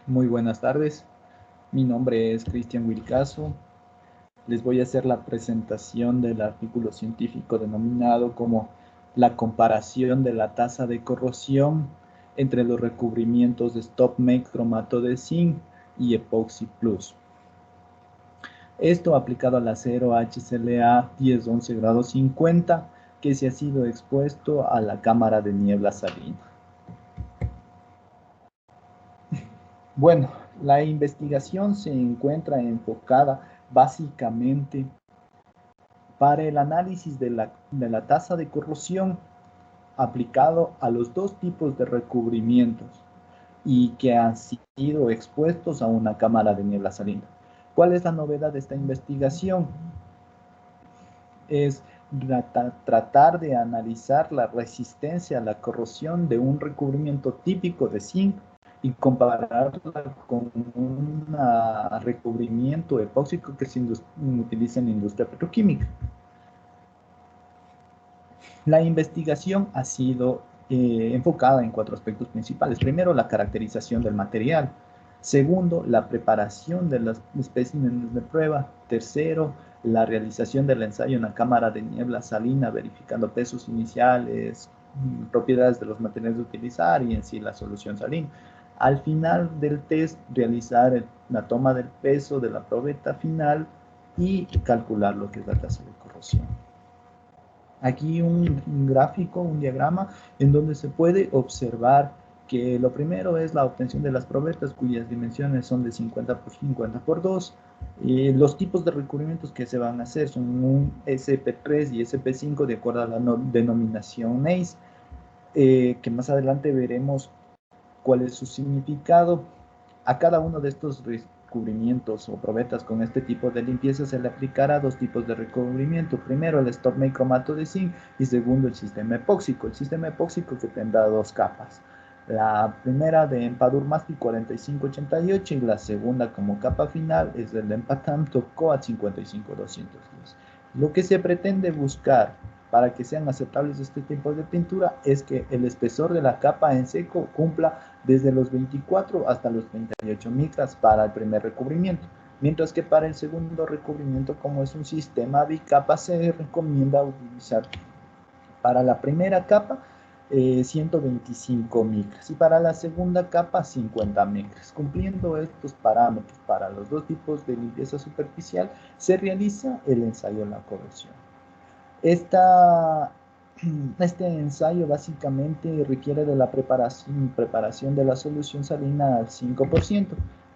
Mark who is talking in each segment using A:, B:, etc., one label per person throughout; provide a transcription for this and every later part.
A: Muy buenas tardes, mi nombre es Cristian Wilcaso. Les voy a hacer la presentación del artículo científico denominado como la comparación de la tasa de corrosión entre los recubrimientos de Stop Make cromato de zinc y Epoxy Plus. Esto aplicado al acero HClA 1011 grados 50 que se ha sido expuesto a la cámara de niebla salina. Bueno, la investigación se encuentra enfocada básicamente para el análisis de la tasa de corrosión aplicado a los dos tipos de recubrimientos y que han sido expuestos a una cámara de niebla salina. ¿Cuál es la novedad de esta investigación? Es tratar de analizar la resistencia a la corrosión de un recubrimiento típico de zinc y compararla con un recubrimiento epóxico que se utiliza en la industria petroquímica. La investigación ha sido enfocada en 4 aspectos principales. Primero, la caracterización del material. Segundo, la preparación de los especímenes de prueba. Tercero, la realización del ensayo en la cámara de niebla salina, verificando pesos iniciales, propiedades de los materiales de utilizar y en sí la solución salina. Al final del test, realizar la toma del peso de la probeta final y calcular lo que es la tasa de corrosión. Aquí un gráfico, un diagrama, en donde se puede observar que lo primero es la obtención de las probetas, cuyas dimensiones son de 50 por 50 por 2. Los tipos de recubrimientos que se van a hacer son un SP3 y SP5 de acuerdo a la denominación NACE, que más adelante veremos cuál es su significado. A cada uno de estos recubrimientos o probetas con este tipo de limpieza se le aplicará 2 tipos de recubrimiento. Primero el Stop Make cromato de zinc y segundo el sistema epóxico. El sistema epóxico que tendrá 2 capas. La primera de Empadur Mastic 4588 y la segunda como capa final es el Empatam Topcoat 55210. Lo que se pretende buscar para que sean aceptables este tipo de pintura es que el espesor de la capa en seco cumpla desde los 24 hasta los 38 micras para el primer recubrimiento, mientras que para el segundo recubrimiento, como es un sistema bicapa, se recomienda utilizar para la primera capa 125 micras y para la segunda capa 50 micras. Cumpliendo estos parámetros para los dos tipos de limpieza superficial, se realiza el ensayo de la corrosión. Este ensayo básicamente requiere de la preparación de la solución salina al 5%,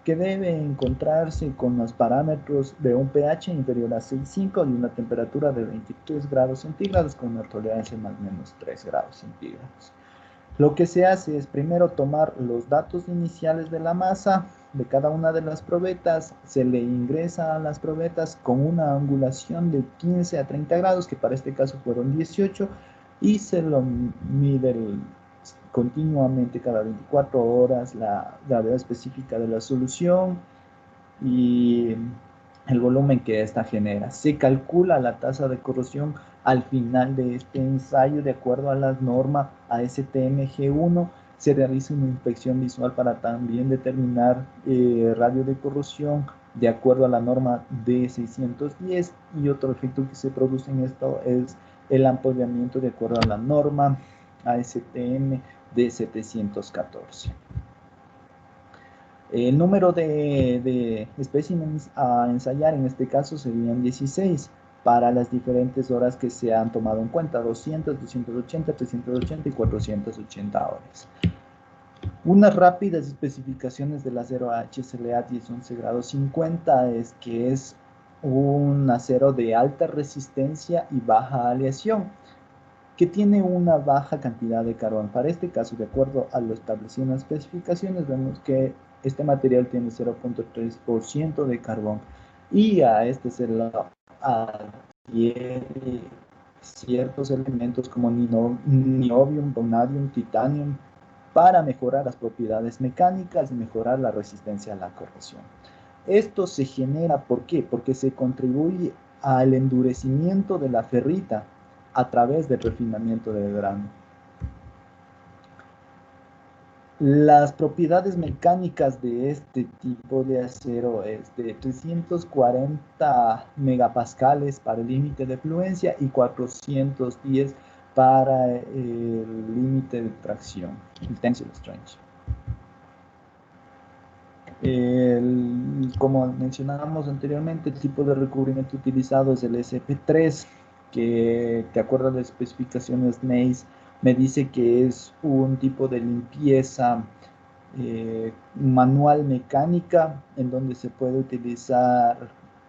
A: que debe encontrarse con los parámetros de un pH inferior a 6,5 y una temperatura de 23 grados centígrados con una tolerancia más o menos 3 grados centígrados. Lo que se hace es primero tomar los datos iniciales de la masa de cada una de las probetas, se le ingresa a las probetas con una angulación de 15 a 30 grados, que para este caso fueron 18, y se lo mide continuamente cada 24 horas la gravedad específica de la solución y el volumen que ésta genera. Se calcula la tasa de corrosión al final de este ensayo de acuerdo a las normas ASTM-G1. Se realiza una inspección visual para también determinar radio de corrosión de acuerdo a la norma D610, y otro efecto que se produce en esto es el ampollamiento de acuerdo a la norma ASTM D714. El número de especímenes a ensayar en este caso serían 16 para las diferentes horas que se han tomado en cuenta: 200, 280, 380 y 480 horas. Unas rápidas especificaciones del acero HClA 1011 grados 50 es que es un acero de alta resistencia y baja aleación, que tiene una baja cantidad de carbón. Para este caso, de acuerdo a lo establecido en las especificaciones, vemos que este material tiene 0.3% de carbón y a este se le adhiere ciertos elementos como niobium, vanadium, titanium para mejorar las propiedades mecánicas y mejorar la resistencia a la corrosión. Esto se genera, ¿por qué? Porque se contribuye al endurecimiento de la ferrita a través del refinamiento del grano. Las propiedades mecánicas de este tipo de acero es de 340 megapascales para el límite de fluencia y 410 para el límite de tracción, el tensile strength. Como mencionábamos anteriormente, el tipo de recubrimiento utilizado es el SP3, que de acuerdo a las especificaciones NACE me dice que es un tipo de limpieza manual mecánica en donde se puede utilizar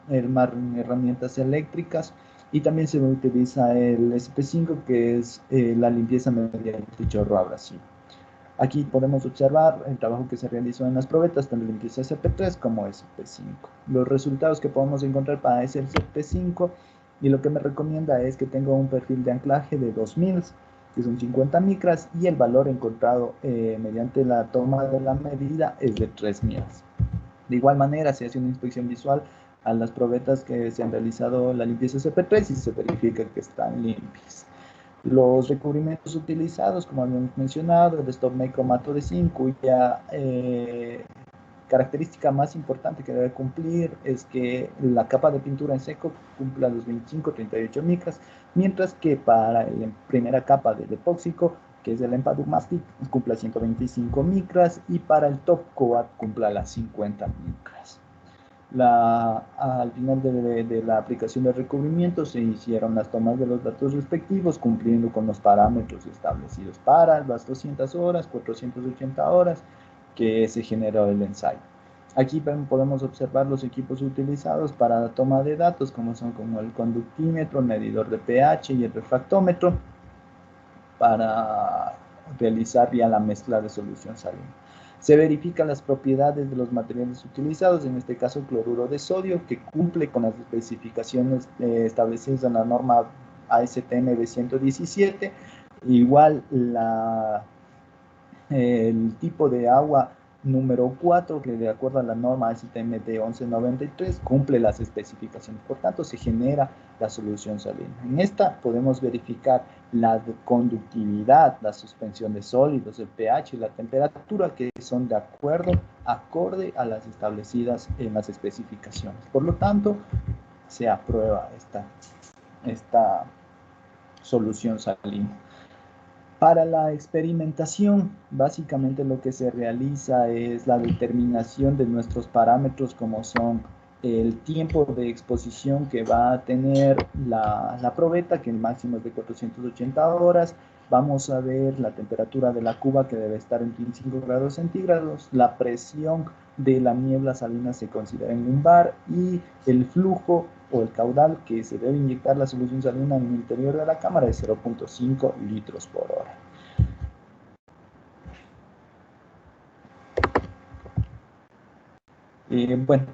A: herramientas eléctricas y también se utiliza el SP5 que es la limpieza mediante chorro abrasivo. Aquí podemos observar el trabajo que se realizó en las probetas, tanto en limpieza SP3 como SP5. Los resultados que podemos encontrar para ese SP5 y lo que me recomienda es que tenga un perfil de anclaje de 2000, que son 50 micras, y el valor encontrado mediante la toma de la medida es de 3000. De igual manera, se hace una inspección visual a las probetas que se han realizado la limpieza SP3 y se verifica que están limpias. Los recubrimientos utilizados, como habíamos mencionado, el stop make cromato de zinc, cuya característica más importante que debe cumplir es que la capa de pintura en seco cumpla los 25-38 micras, mientras que para la primera capa del epóxico, que es el Empadur Mastic, cumpla 125 micras y para el top coat cumpla las 50 micras. Al final de la aplicación del recubrimiento se hicieron las tomas de los datos respectivos cumpliendo con los parámetros establecidos para las 200 horas, 480 horas que se generó el ensayo. Aquí podemos observar los equipos utilizados para la toma de datos como son como el conductímetro, el medidor de pH y el refractómetro para realizar ya la mezcla de solución salina. Se verifican las propiedades de los materiales utilizados, en este caso cloruro de sodio, que cumple con las especificaciones establecidas en la norma ASTM B117. Igual el tipo de agua número 4, que de acuerdo a la norma ASTM D1193 cumple las especificaciones. Por tanto, se genera la solución salina. En esta podemos verificar la conductividad, la suspensión de sólidos, el pH y la temperatura que son de acuerdo, acorde a las establecidas en las especificaciones. Por lo tanto, se aprueba esta solución salina. Para la experimentación, básicamente lo que se realiza es la determinación de nuestros parámetros como son el tiempo de exposición que va a tener la probeta, que el máximo es de 480 horas. Vamos a ver la temperatura de la cuba que debe estar en 25 grados centígrados, la presión de la niebla salina se considera en un bar y el flujo o el caudal que se debe inyectar la solución salina en el interior de la cámara es 0.5 litros por hora. Bueno,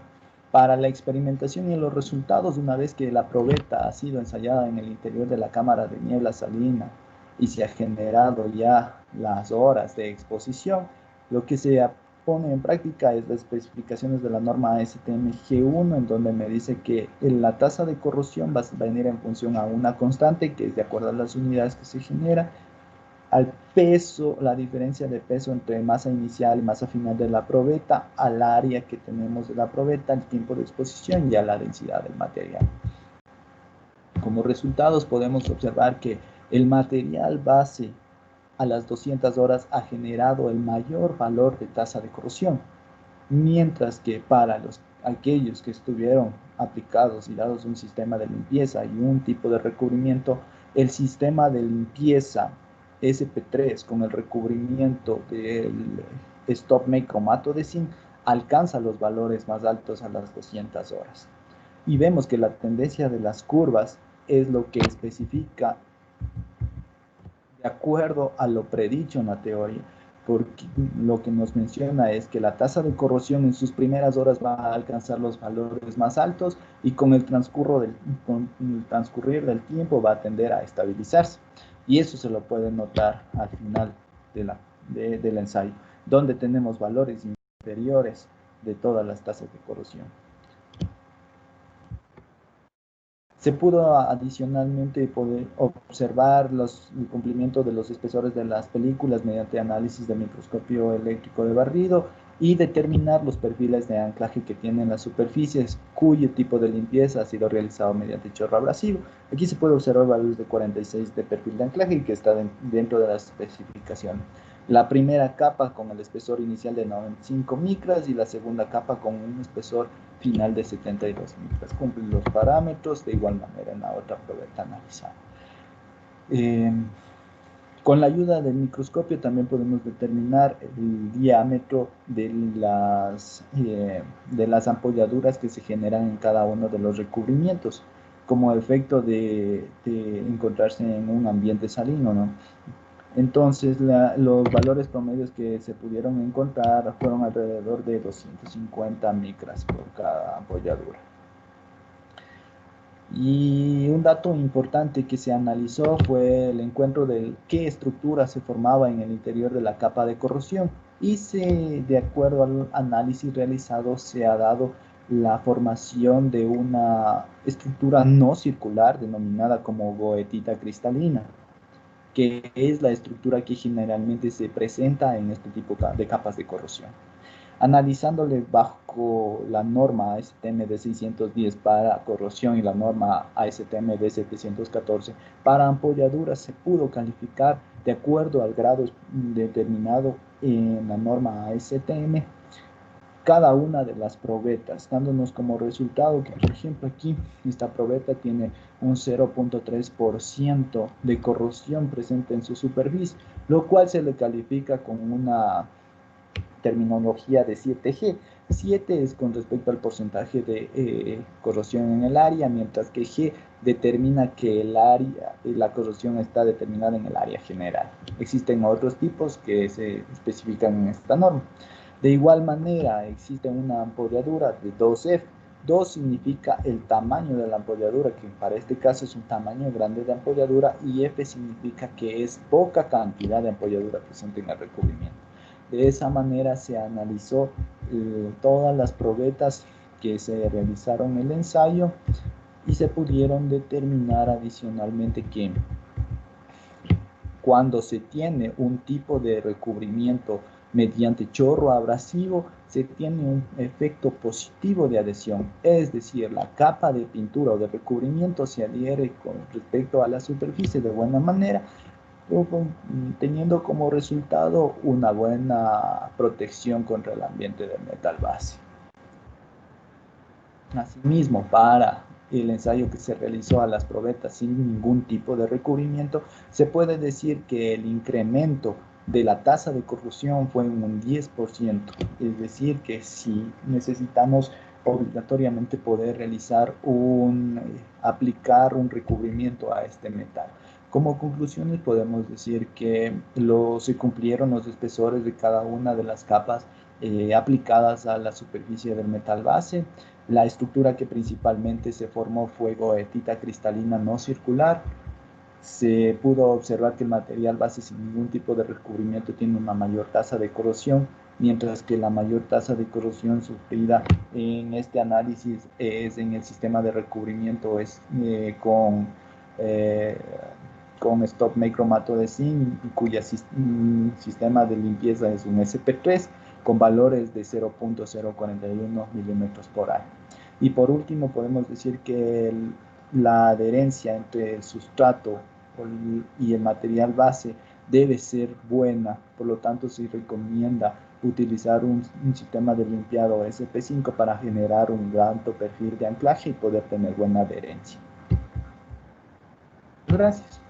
A: para la experimentación y los resultados, una vez que la probeta ha sido ensayada en el interior de la cámara de niebla salina y se ha generado ya las horas de exposición, lo que se pone en práctica es las especificaciones de la norma ASTM G1, en donde me dice que la tasa de corrosión va a venir en función a una constante, que es de acuerdo a las unidades que se genera, al peso, la diferencia de peso entre masa inicial y masa final de la probeta, al área que tenemos de la probeta, el tiempo de exposición y a la densidad del material. Como resultados podemos observar que el material base a las 200 horas ha generado el mayor valor de tasa de corrosión, mientras que para aquellos que estuvieron aplicados y dados un sistema de limpieza y un tipo de recubrimiento, el sistema de limpieza SP3 con el recubrimiento del stop make cromato de zinc alcanza los valores más altos a las 200 horas. Y vemos que la tendencia de las curvas es lo que especifica de acuerdo a lo predicho en la teoría, porque lo que nos menciona es que la tasa de corrosión en sus primeras horas va a alcanzar los valores más altos y con el transcurrir del tiempo va a tender a estabilizarse. Y eso se lo puede notar al final del ensayo, donde tenemos valores inferiores de todas las tasas de corrosión. Se pudo adicionalmente poder observar el cumplimiento de los espesores de las películas mediante análisis de microscopio eléctrico de barrido y determinar los perfiles de anclaje que tienen las superficies, cuyo tipo de limpieza ha sido realizado mediante chorro abrasivo. Aquí se puede observar valores de 46 de perfil de anclaje que está dentro de las especificaciones. La primera capa con el espesor inicial de 95 micras y la segunda capa con un espesor final de 72 micras. Cumplen los parámetros de igual manera en la otra probeta analizada. Con la ayuda del microscopio también podemos determinar el diámetro de las ampolladuras que se generan en cada uno de los recubrimientos, como efecto de encontrarse en un ambiente salino, ¿no? Entonces, los valores promedios que se pudieron encontrar fueron alrededor de 250 micras por cada ampolladura. Y un dato importante que se analizó fue el encuentro de qué estructura se formaba en el interior de la capa de corrosión. Y de acuerdo al análisis realizado, se ha dado la formación de una estructura no circular denominada como goetita cristalina, que es la estructura que generalmente se presenta en este tipo de capas de corrosión. Analizándole bajo la norma ASTM de 610 para corrosión y la norma ASTM de 714 para apoyaduras, se pudo calificar de acuerdo al grado determinado en la norma ASTM cada una de las probetas, dándonos como resultado que, por ejemplo, aquí esta probeta tiene un 0.3% de corrosión presente en su superficie, lo cual se le califica con una terminología de 7G. 7 es con respecto al porcentaje de corrosión en el área, mientras que G determina que la corrosión está determinada en el área general. Existen otros tipos que se especifican en esta norma. De igual manera, existe una ampolladura de 2F. 2 significa el tamaño de la ampolladura, que para este caso es un tamaño grande de ampolladura, y F significa que es poca cantidad de ampolladura presente en el recubrimiento. De esa manera se analizó todas las probetas que se realizaron en el ensayo y se pudieron determinar adicionalmente que cuando se tiene un tipo de recubrimiento mediante chorro abrasivo, se tiene un efecto positivo de adhesión, es decir, la capa de pintura o de recubrimiento se adhiere con respecto a la superficie de buena manera, teniendo como resultado una buena protección contra el ambiente del metal base. Asimismo, para el ensayo que se realizó a las probetas sin ningún tipo de recubrimiento, se puede decir que el incremento de la tasa de corrosión fue en un 10%, es decir, que si necesitamos obligatoriamente poder realizar aplicar un recubrimiento a este metal. Como conclusiones podemos decir que se cumplieron los espesores de cada una de las capas aplicadas a la superficie del metal base. La estructura que principalmente se formó fue goetita cristalina no circular. Se pudo observar que el material base sin ningún tipo de recubrimiento tiene una mayor tasa de corrosión, mientras que la mayor tasa de corrosión sufrida en este análisis es en el sistema de recubrimiento con stop cromato de zinc, cuya sistema de limpieza es un SP3 con valores de 0.041 milímetros por año. Y por último podemos decir que la adherencia entre el sustrato y el material base debe ser buena, por lo tanto se recomienda utilizar un sistema de limpiado SP5 para generar un alto perfil de anclaje y poder tener buena adherencia. Gracias.